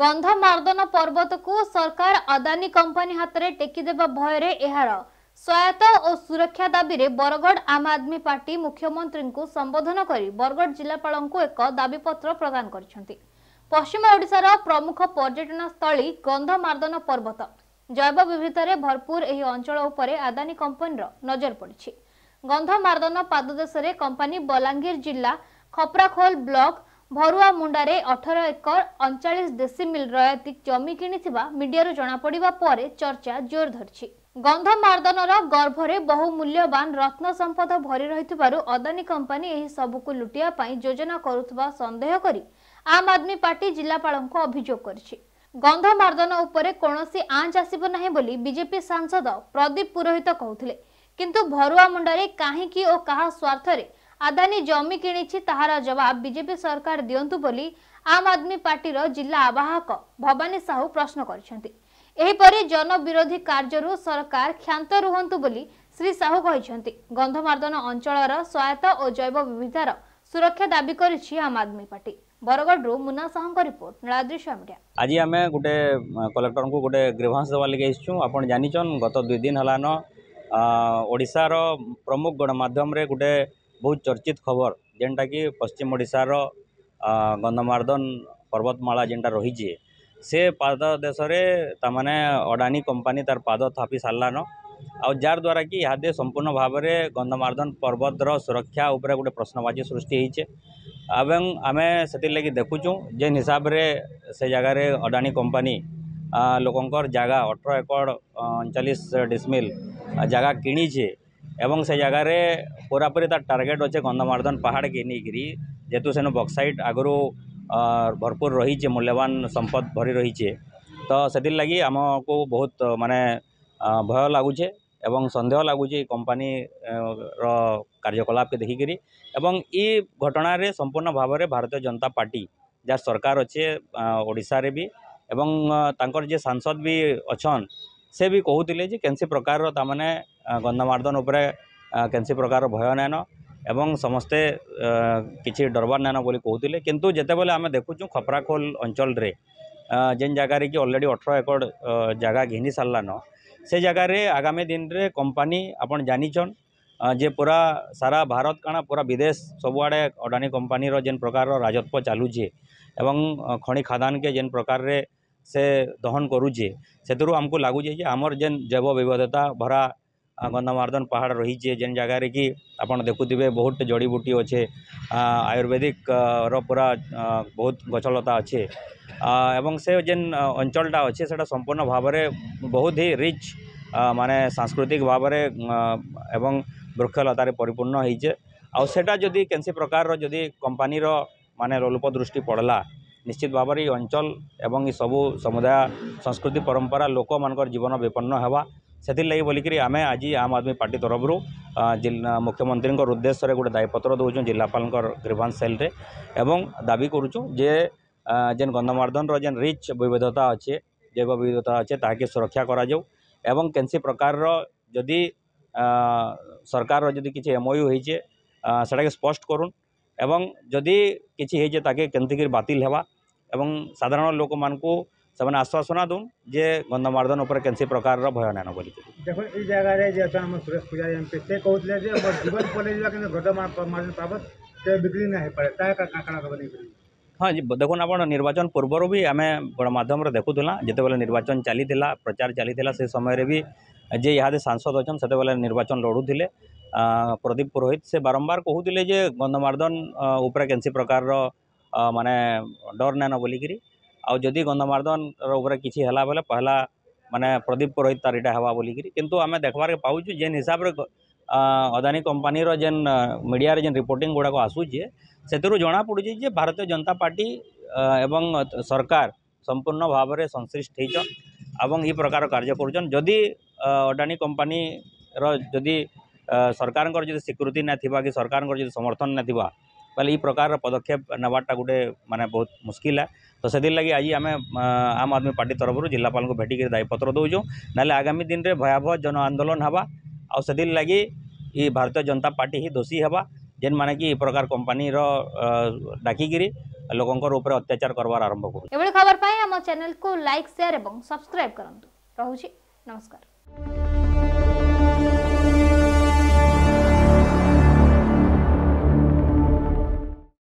गंधमार्दन पर्वत को सरकार अदानी कंपनी हाथ में टेकीदेवा भयर यार सहायता और सुरक्षा दाबी रे बरगढ़ आम आदमी पार्टी मुख्यमंत्री को संबोधन कर बरगढ़ जिलापाल को एक दाबीपत्र प्रदान कर पश्चिम ओडिशार प्रमुख पर्यटन स्थली गंधमार्दन पर्वत जैव विविधता भरपूर यह अंचल उपरे अदानी कंपनी नजर पड़ी। गंधमार्दन पाददेश कंपनी बलांगीर जिला खपराखोल ब्लॉक भरुआ मुंडारे 18 एकर 39 डेसिमिल रयातिक जमी किनिथिबा मीडिया जना पड़िबा परे चर्चा जोर धरछि। गंधमार्दनर गर्भरे बहु मूल्यवान रत्न संपद भरी रहिथिबारु अदानी कंपनी एही सबुकु लुटिया पई योजना करुथबा संदेह करी आम आदमी पार्टी जिलापालको अभियोग करछि। गंधमार्दन उपरे कोनोसी आंच आसीबो नाही बोली बीजेपी सांसद प्रदीप पुरोहित कहउथिले, किंतु भरुआ मुंडारे काहेकि ओ काहा स्वार्थरे अदानी जमी किणिछि ताहार जवाब बीजेपी सरकार दियंतु बोली आम आदमी पार्टी जिला आवाहक भवानी साहू प्रश्न करिसेंति। एहीपरि जन विरोधी कार्यरु सरकार क्षांत रुहंतु बोली श्री साहू कहिसेंति। गंधमार्दन अंचलर सहायता और जैव विविधतार सुरक्षा दाबी करिछि आम आदमी पार्टी। बरगढ़ मुन्ना साहू का रिपोर्ट नलादृश्य मीडिया। आज आम गोटे कलेक्टर को गोटे ग्रीवांस देवा लगे आसचु। आपण जानिछन गत 2 दिन हलान ओडिशार प्रमुख गणमाध्यम रे गोटे बहुत चर्चित खबर जेनटा कि पश्चिम ओडिशार गंधमार्दन पर्वतमाला जेनटा रही से पाद देश तामाने अडानी कंपनी तार पाद थापी सारान आ जार द्वारा कि इहादे संपूर्ण भाव में गंधमार्दन पर्वतर सुरक्षा उपरे गोटे प्रश्नवाची सृष्टि होइछे। एवं आमे सेतिर लगी देखुचु जेन हिसाब रे से जगार अडानी कंपनी लोकंकर जगह 18 एकड़ 39 डेसिमिल जगह किणीचे एवं से जगार पूरापूरी तार टार्गेट अच्छे गंधमार्दन पहाड़ के नहीं जेतु सेन बक्साइट आगु भरपूर रही मूल्यवान संपद भरी रही तो से लगी आमको बहुत माने भय लगुचे एवं संदेह लगुचे कंपनी कार्यकलाप के देखिकी एवं ई घटना रे संपूर्ण भाव में भारतीय जनता पार्टी जार सरकार अच्छे ओडिशा रे भी एवं तांकर जे सांसद भी अच्छन से भी कहते जे कैंसी प्रकार तामाने गंधमार्दन उपरे कैंसी प्रकार भय नाइन एवं समस्ते किसी डरबार नाइन बोली कहते किंतु जेते बेले आमे देखुचु खपराखोल अंचल रे जेन जगार कि ऑलरेडी 18 एकड़ जगह घिनी सारान से जगार आगामी दिन रे कंपनी आपण जानिछन जे पूरा सारा भारत काना पूरा विदेश सबुआड़े अडानी कंपनी जेन प्रकार राजत्व चलुचे एवं खनि खादान के जेन प्रकार रे से दहन करुचे से आमको लगुचे जे आमर जेन जैव विविधता भरा गंधमार्दन पहाड़ रही जेन जगार कि आपड़ देखुवे बहुत जड़ीबूटी अच्छे आयुर्वेदिक पूरा बहुत गछलता अच्छे एवं से जेन अंचलटा अच्छे से संपूर्ण भाव में बहुत ही रिच माने सांस्कृतिक भाव में एवं वृक्षलतार परिपूर्ण होइचे आउटा जदि कैंसी प्रकार जदि कंपनी माने लोप दृष्टि पड़ला निश्चित भाव में अंचल एवं ये सबू समुदाय संस्कृति परंपरा लोक मानकर जीवन विपन्न होगा से लगी बोलिकी आम आज आम आदमी पार्टी तरफ मुख्यमंत्री उद्देश्य गोटे दायीपत्र दौचु जिलापाल ग्रीवांस सेल रे एवं दाबी करुचु जे जेन गंधमार्दन जेन रिच विविधता अच्छे जैव विविधता अच्छे ताकि सुरक्षा करा जाऊ एवं कैंसी प्रकार जदि सरकार जदि किसी एमओयू होइचे सेटा के स्पष्ट करुन एवं जदि किसी होइचे ताके केंतिक बातिल हेबा एवं साधारण लोक मानकू से आश्वासना दून जे गंधमार्दन उपर कैंसी प्रकार भय नाइन बोली देखो ई जगह रे जे हम सुरेश पुजारी एमपी से कहउतले जे हमर जीवन पले जवा कि गंधमार्दन पर्वत के बिक्री ना हे पड़े ता काकड़ा बनी हाँ जी देखो आप निर्वाचन पूर्वर भी आम गणमाध्यम देखुला जिते बेले निर्वाचन चली प्रचार चली से समय भी जे यहाँ सांसद अच्छा से बेले निर्वाचन लड़ुले प्रदीप पुरोहित से बारंबार कहते जे गंधमार्दन उपरे कैंसी प्रकार माने डर नाइन बोलिकी आदि गंधमार्दन उपरे किसी है बेले पहला माने प्रदीप पुरोहित तार इटा हवा बोलिकी किंतु आम देखबार पाऊँ जेन हिसाब रे अदानी कंपनी जेन मीडिया जेन रिपोर्टिंग गुड़ाक आसूचे से जना पड़ी जे भारतीय जनता पार्टी एवं सरकार संपूर्ण भाव में संश्लिष्ट होती ये प्रकार कार्य करुचन जदि अडानी कंपनी जदि सरकार स्वीकृति ना कि सरकार समर्थन ना ये प्रकार पदक्षेप नवाटा गोटे माने बहुत मुश्किल है तो से लगी आज आम आम आदमी पार्टी तरफ जिलापाल को भेटिक दायीपत्र दौचु ना आगामी दिन में भयावह जन आंदोलन हवा से लगी ये भारतीय जनता पार्टी ही दोषी हवा जेन माने कि प्रकार कंपनी रो डाकिगिरी लोकंकर ऊपर अत्याचार करवार आरंभ करू। एभली खबर पाई हम चैनल को लाइक शेयर एवं सब्सक्राइब करंतु। रहूची नमस्कार।